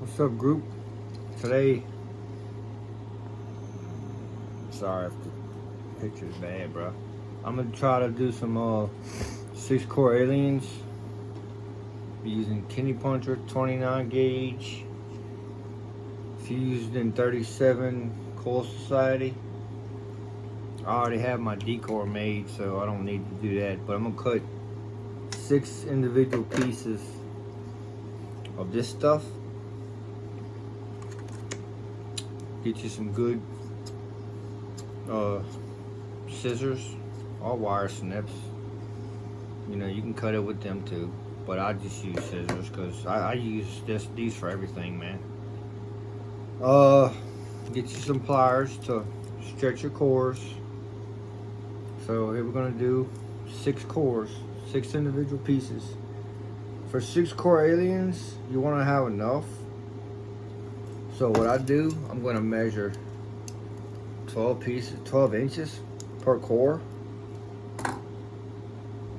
What's up, group? Today, sorry if the picture's bad, bro. I'm gonna try to do some 6-core aliens using Kenny Puncher 29 gauge, fused in 37 Coil Society. I already have my decor made, so I don't need to do that. But I'm gonna cut 6 individual pieces of this stuff. Get you some good scissors or wire snips. You know, you can cut it with them too, but I just use scissors because I use these for everything, man. Get you some pliers to stretch your cores. So here we're gonna do 6 cores, 6 individual pieces. For 6-core aliens, you want to have enough. So what I do, I'm going to measure 12 inches per core,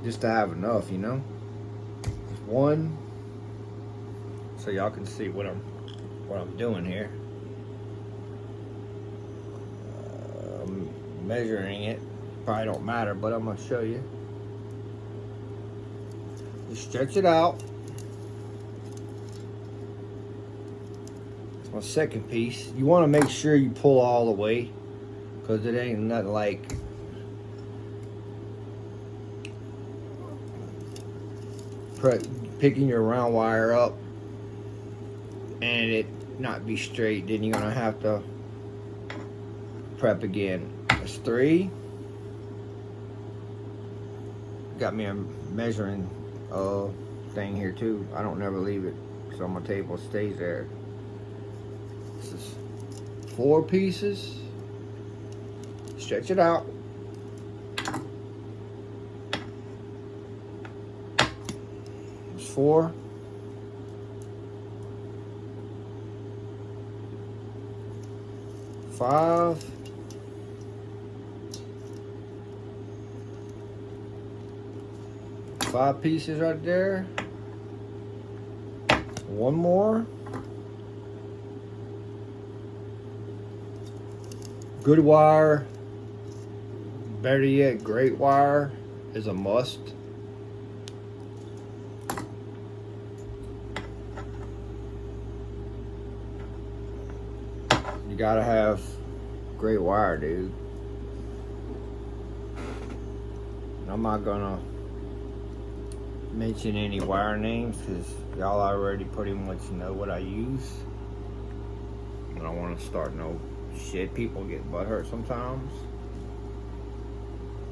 just to have enough, you know. One, so y'all can see what I'm doing here. I'm measuring it. Probably don't matter, but I'm gonna show you. You stretch it out. My second piece, you want to make sure you pull all the way, because it ain't nothing like picking your round wire up and it not be straight. Then you're gonna have to prep again. That's 3. Got me a measuring thing here too. I don't never leave it, so my table stays there. This is 4 pieces. Stretch it out. It's 4. 5. 5 pieces right there. 1 more. Good wire, better yet, great wire is a must. You gotta have great wire, dude. I'm not gonna mention any wire names because y'all already pretty much know what I use. I don't want to start no shit. People get butthurt sometimes.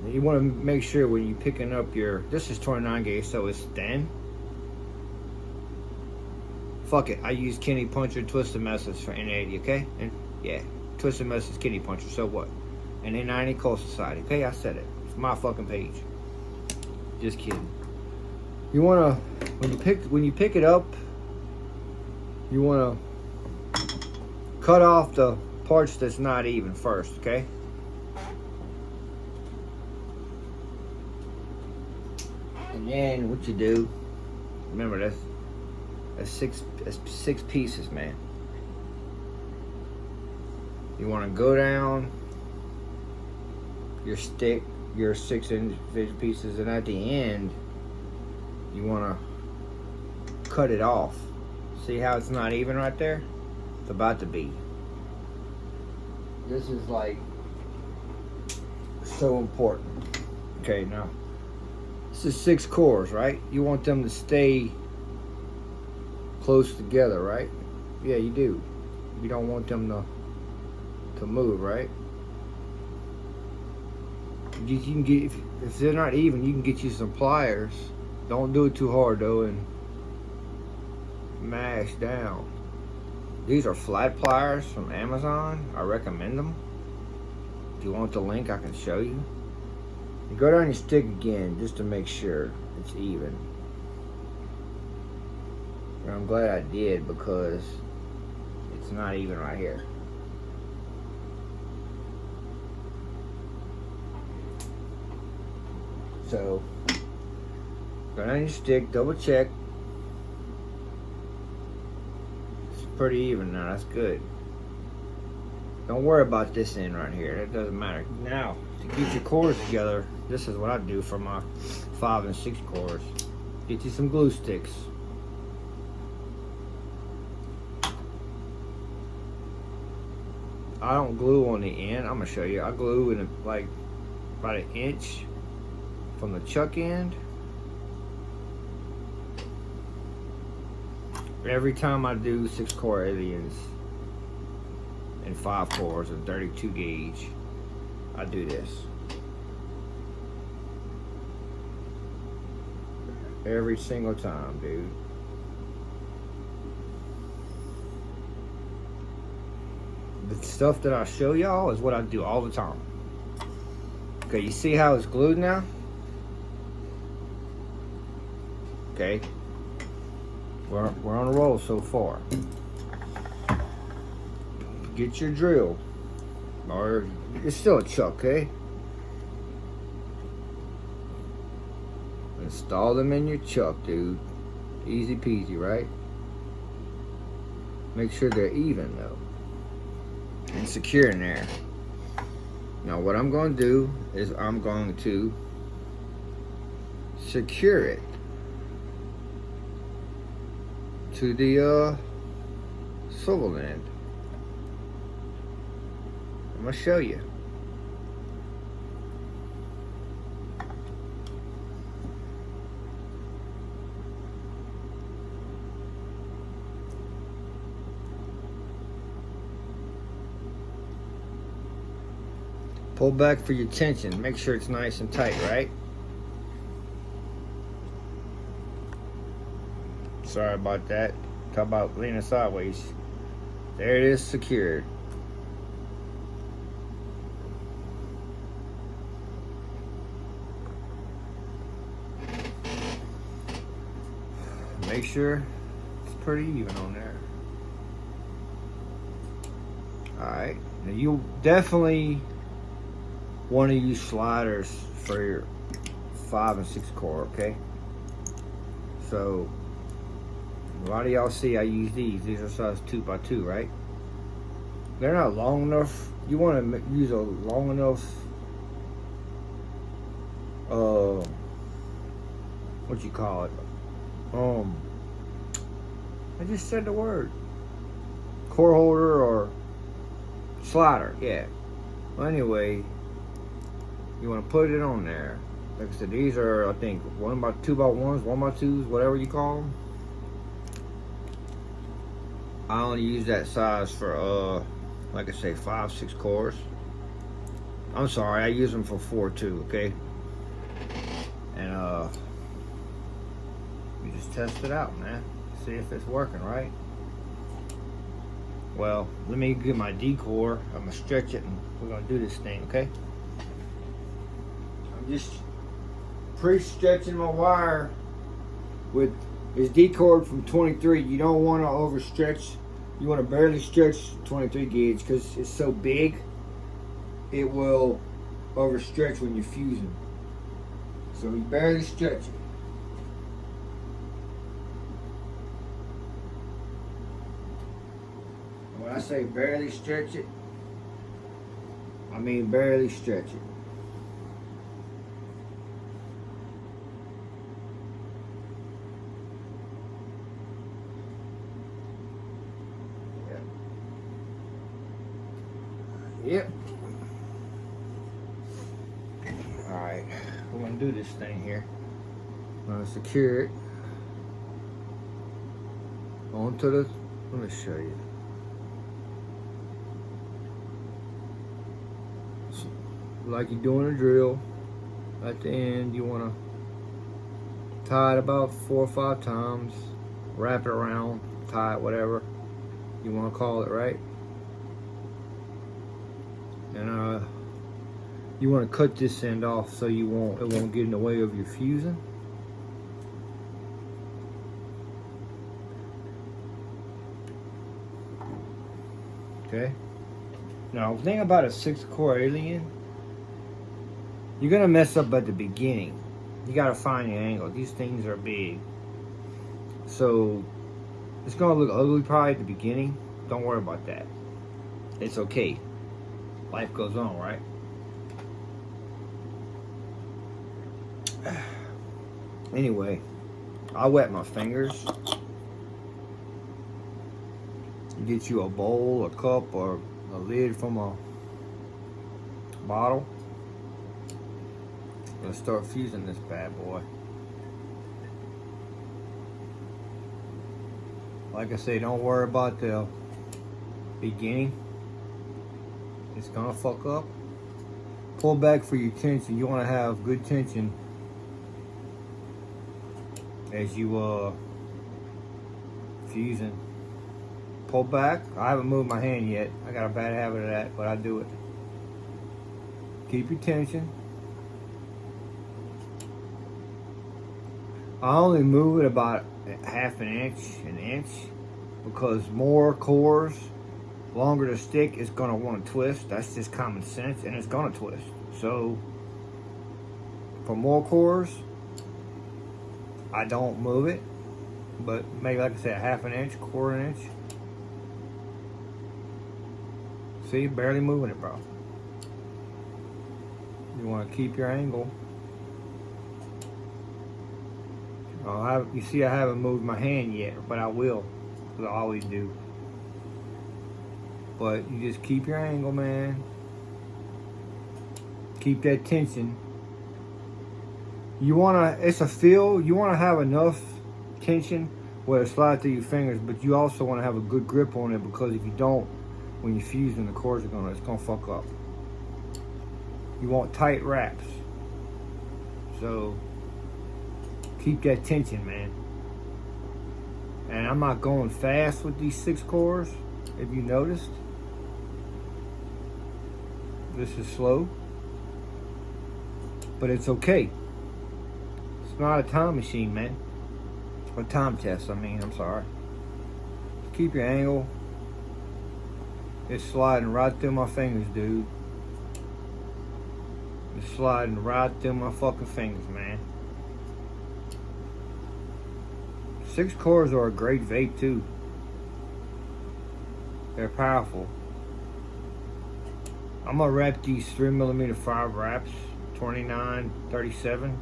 You want to make sure when you're picking up this is 29 gauge, so it's thin. Fuck it, I use Kenny Puncher Twisted Messes for N80, okay? And yeah, Twisted Messes Kenny Puncher, so what? And N90 Coil Society, okay? I said it. It's my fucking page. Just kidding. You wanna, when you pick it up, you wanna cut off the parts that's not even first, okay? And then what you do, remember that's 6 pieces, man. You want to go down your stick, your 6 individual pieces, and at the end you want to cut it off. See how it's not even right there? It's about to be. This is like so important. Okay, now this is 6 cores, right? You want them to stay close together, right? Yeah, you do. You don't want them to move, right? You can get, if they're not even, you can get you some pliers. Don't do it too hard though, and mash down. These are flat pliers from Amazon. I recommend them. If you want the link, I can show you. You go down your stick again just to make sure it's even. And I'm glad I did because it's not even right here. So, go down your stick, double check. pretty even now. That's good. Don't worry about this end right here. It doesn't matter. Now, to get your cores together, this is what I do for my 5 and 6 cores. Get you some glue sticks. I don't glue on the end. I'm gonna show you. I glue in like about an inch from the chuck end. Every time I do 6 core aliens and 5 cores and 32 gauge, I do this. Every single time, dude. The stuff that I show y'all is what I do all the time. Okay, you see how it's glued now? Okay. We're on a roll so far. Get your drill. Or it's still a chuck, okay? Install them in your chuck, dude. Easy peasy, right? Make sure they're even though. And secure in there. Now what I'm going to do is I'm going to secure it to the swivel end. I'm going to show you. Pull back for your tension. Make sure it's nice and tight, right? Sorry about that. Talk about leaning sideways. There it is, secured. Make sure it's pretty even on there. Alright. Now you definitely want to use sliders for your 5 and 6 core, okay? So a lot of y'all see I use these. These are size 2x2, right? They're not long enough. You want to use a long enough what you call it? I just said the word. Core holder or slider, yeah. Well, anyway, you want to put it on there. Like I said, these are, I think, 2x1s, 1x2s, whatever you call them. I only use that size for, like I say, 5, 6 cores. I'm sorry, I use them for 4 too, okay? And, you just test it out, man. See if it's working, right? Well, let me get my D-core. I'm gonna stretch it and we're gonna do this thing, okay? I'm just pre-stretching my wire with this D-cord from 23. You don't want to overstretch. You want to barely stretch 23 gauge because it's so big. It will overstretch when you're fusing. So you barely stretch it. When I say barely stretch it, I mean barely stretch it. Yep. Alright, we're going to do this thing here. I'm going to secure it onto the, let me show you. So, like you're doing a drill, at the end you want to tie it about 4 or 5 times, wrap it around, tie it, whatever you want to call it, right? And you want to cut this end off so it won't get in the way of your fusing. Okay. Now, the thing about a 6-core alien, you're gonna mess up at the beginning. You gotta find your angle. These things are big, so It's gonna look ugly probably at the beginning. Don't worry about that. It's okay. Life goes on, right? Anyway, I wet my fingers. Get you a bowl, a cup, or a lid from a bottle. Let's start fusing this bad boy. Like I say, don't worry about the beginning. It's gonna fuck up. Pull back for your tension. You wanna have good tension as you fusing. Pull back. I haven't moved my hand yet. I got a bad habit of that, but I do it. Keep your tension. I only move it about half an inch, because more cores, longer the stick, is gonna want to twist. That's just common sense, and it's gonna twist. So, for more cores, I don't move it, but maybe, like I said, half an inch, quarter inch. See, barely moving it, bro. You want to keep your angle. You see, I haven't moved my hand yet, but I will, because I always do. But you just keep your angle, man. Keep that tension. You wanna, it's a feel. You wanna have enough tension where it slides through your fingers, but you also wanna have a good grip on it, because if you don't, when you're fusing, the cords it's gonna fuck up. You want tight wraps. So keep that tension, man. And I'm not going fast with these 6 cores, if you noticed. This is slow, but it's okay. It's not a time machine, man. A time test, I'm sorry. Keep your angle. It's sliding right through my fingers, dude. It's sliding right through my fucking fingers, man. 6 cores are a great vape, too. They're powerful. I'm gonna wrap these 3mm 5 wraps, 29, 37.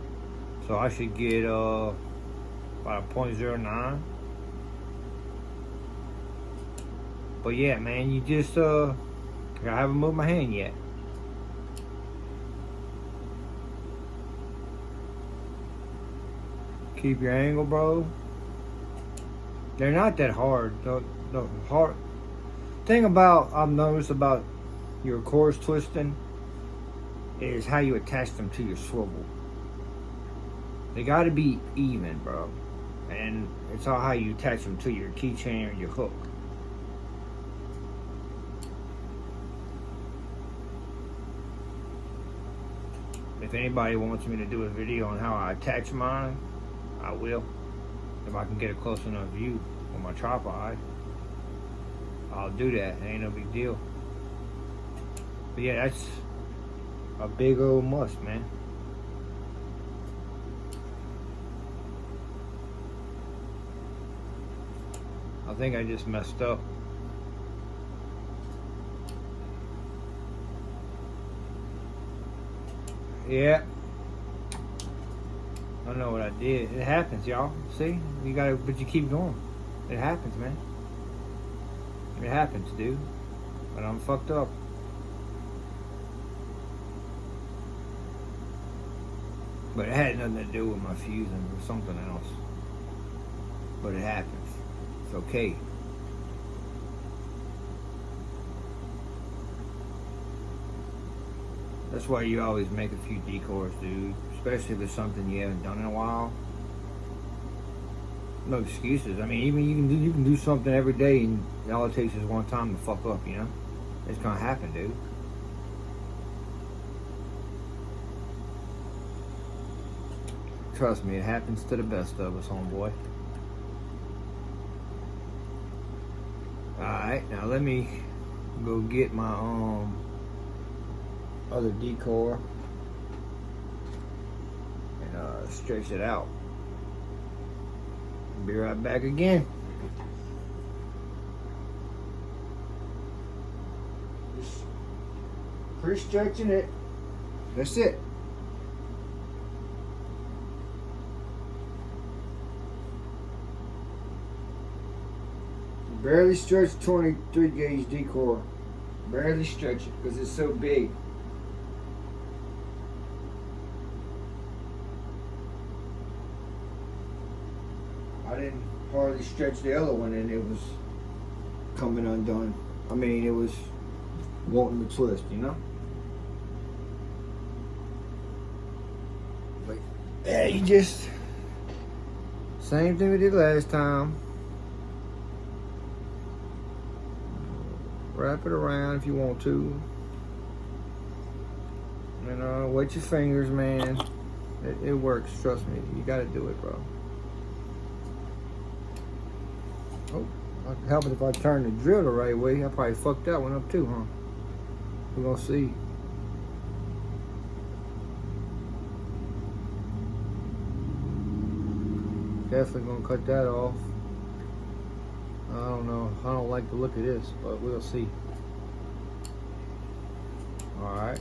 So I should get about a 0.09. But yeah, man, you just I haven't moved my hand yet. Keep your angle, bro. They're not that hard. The hard thing about I've noticed about your cores twisting is how you attach them to your swivel. They got to be even, bro. And it's all how you attach them to your keychain or your hook. If anybody wants me to do a video on how I attach mine, I will. If I can get a close enough view with my tripod, I'll do that. It ain't no big deal. But yeah, that's a big old must, man. I think I just messed up. Yeah. I know what I did. It happens, y'all. See? You gotta, but you keep going. It happens, man. It happens, dude. But I'm fucked up. But it had nothing to do with my fusing or something else. But it happens. It's okay. That's why you always make a few decors, dude. Especially if it's something you haven't done in a while. No excuses. I mean, even you can do something every day, and all it takes is one time to fuck up, you know? It's gonna happen, dude. Trust me, it happens to the best of us, homeboy. Alright, now let me go get my other decor and stretch it out. Be right back again. Just pre-stretching it. That's it. Barely stretch 23 gauge D-core. Barely stretch it because it's so big. I didn't hardly stretch the other one and it was coming undone. I mean, it was wanting to twist, you know? But yeah, you just, same thing we did last time. Wrap it around if you want to. And wet your fingers, man. It works, trust me. You gotta do it, bro. Oh, I could help it if I turn the drill the right way. I probably fucked that one up too, huh? We're gonna see. Definitely gonna cut that off. I don't know. I don't like the look of this, but we'll see. Alright.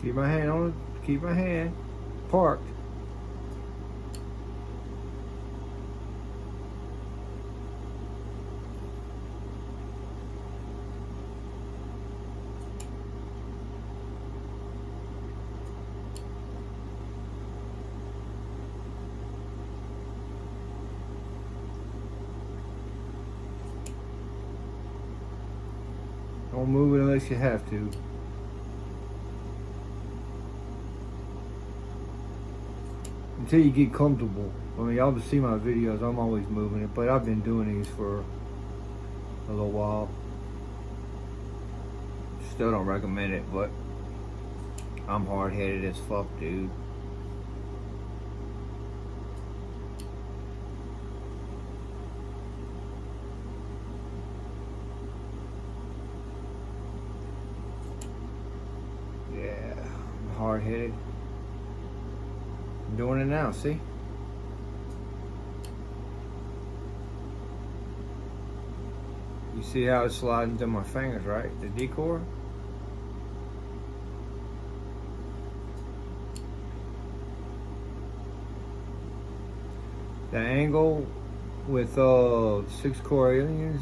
Keep my hand on it. Keep my hand parked. Don't move it unless you have to. Until you get comfortable. I mean, y'all see my videos, I'm always moving it, but I've been doing these for a little while. Still don't recommend it, but I'm hard-headed as fuck, dude. Yeah, I'm hard-headed. I'm doing it now, see? You see how it's sliding through my fingers, right? The D-core. The angle with 6-core aliens,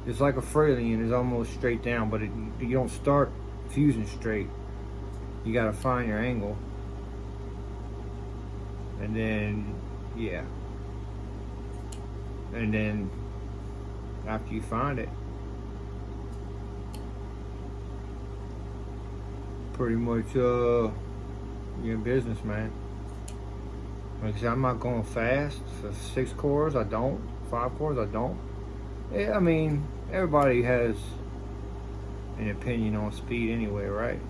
it's like a Fralien, it's almost straight down, but you don't start fusing straight. You gotta find your angle. And then, yeah. And then, after you find it, pretty much, you're in business, man. Like I said, I'm not going fast. For 6 cores, I don't. 5 cores, I don't. Yeah, I mean, everybody has an opinion on speed anyway, right?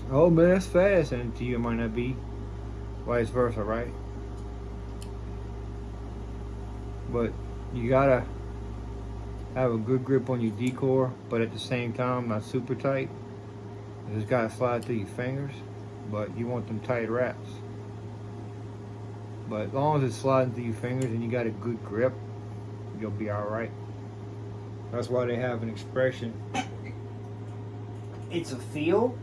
Oh man, that's fast, and to you it might not be. Vice versa, right? But you gotta have a good grip on your D-core, but at the same time not super tight. It's gotta slide through your fingers, but you want them tight wraps. But as long as it's sliding through your fingers and you got a good grip, you'll be alright. That's why they have an expression. It's a feel.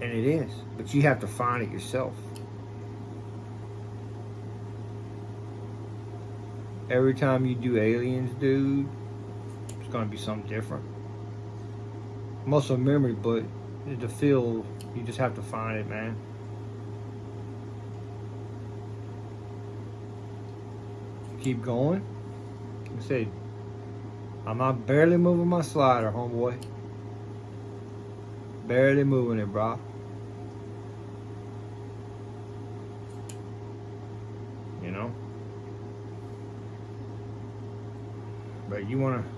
And it is, but you have to find it yourself. Every time you do aliens, dude, it's gonna be something different. Muscle memory, but the feel, you just have to find it, man. Keep going. Like I said, I'm not barely moving my slider, homeboy. Barely moving it, bro. You know? But you want to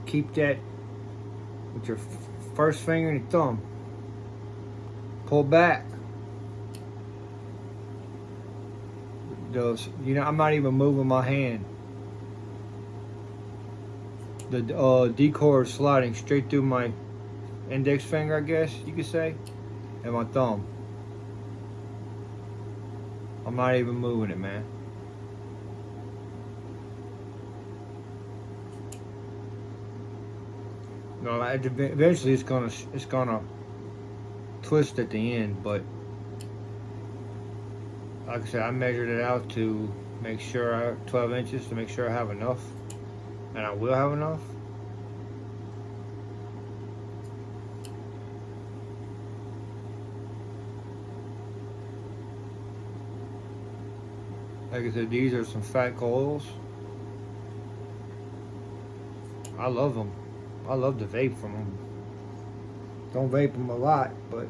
keep that with your first finger and your thumb. Pull back. I'm not even moving my hand. The D-cord is sliding straight through my index finger, I guess you could say, and my thumb. I'm not even moving it, man. No, eventually it's gonna twist at the end, but like I said, I measured it out to make sure 12 inches to make sure I have enough, and I will have enough. Like I said, these are some fat coils. I love them. I love to vape from them. Don't vape them a lot, but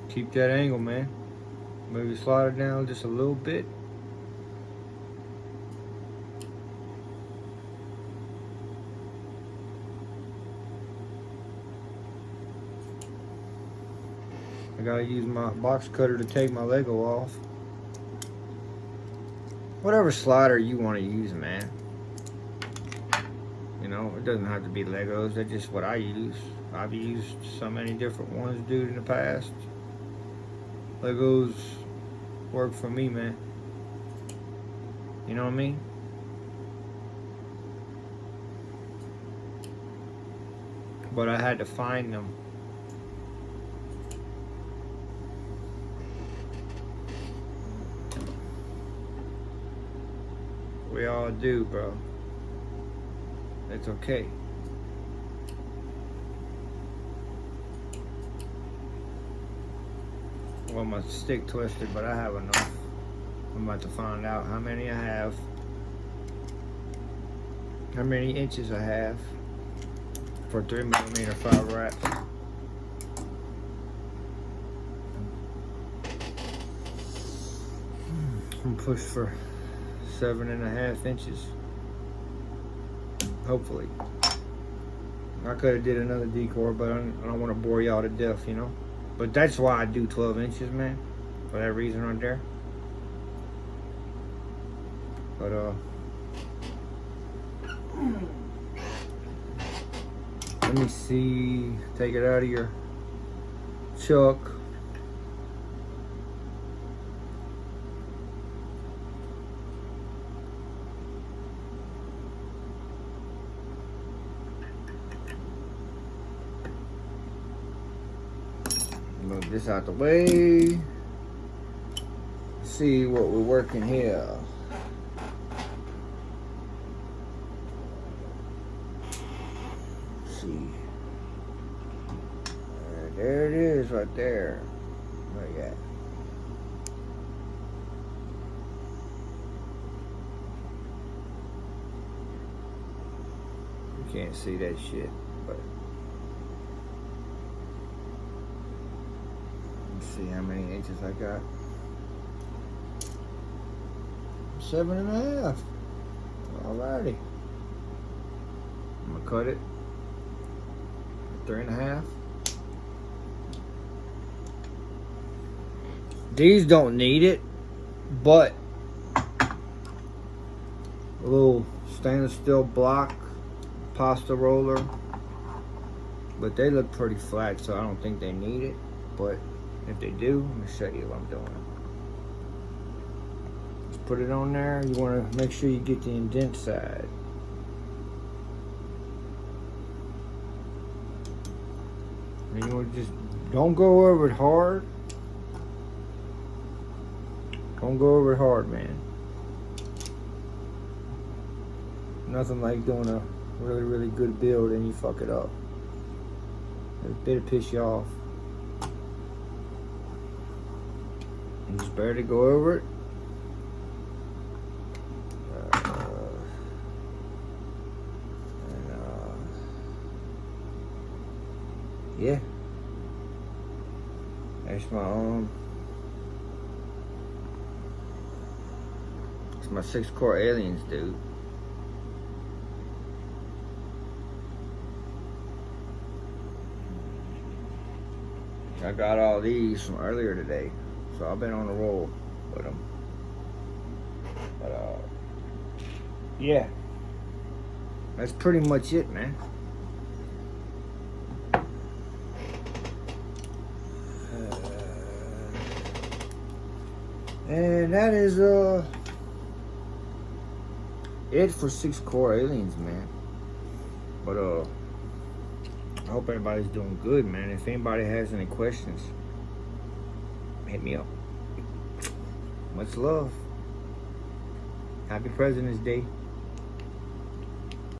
keep that angle, man. Maybe slide it down just a little bit. I gotta use my box cutter to take my Lego off. Whatever slider you want to use, man. You know, it doesn't have to be Legos. That's just what I use. I've used so many different ones, dude, in the past. Legos work for me, man. You know what I mean? But I had to find them. We all do, bro. It's okay. Well, my stick twisted, but I have enough. I'm about to find out how many I have. How many inches I have for 3mm 5 wraps. I'm pushed for 7.5 inches. Hopefully. I could have did another D-cord, but I don't want to bore y'all to death, you know. But that's why I do 12 inches, man. For that reason right there. But let me see. Take it out of your chuck. Move this out the way. See what we're working here. Let's see. There it is right there. Where you at? You can't see that shit, but see how many inches I got. 7.5. Alrighty. I'm gonna cut it. 3.5. These don't need it, but a little stainless steel block pasta roller. But they look pretty flat, so I don't think they need it. But if they do, I'm gonna show you what I'm doing. Just put it on there. You want to make sure you get the indent side. And you want to just don't go over it hard. Don't go over it hard, man. Nothing like doing a really, really good build and you fuck it up. It'll piss you off. And just barely go over it. yeah. That's it's my 6-core aliens, dude. I got all these from earlier today, so I've been on the roll with them. But yeah, that's pretty much it, man. And that is it for 6-core aliens, man. But I hope everybody's doing good, man. If anybody has any questions, hit me up. Much love. Happy President's Day.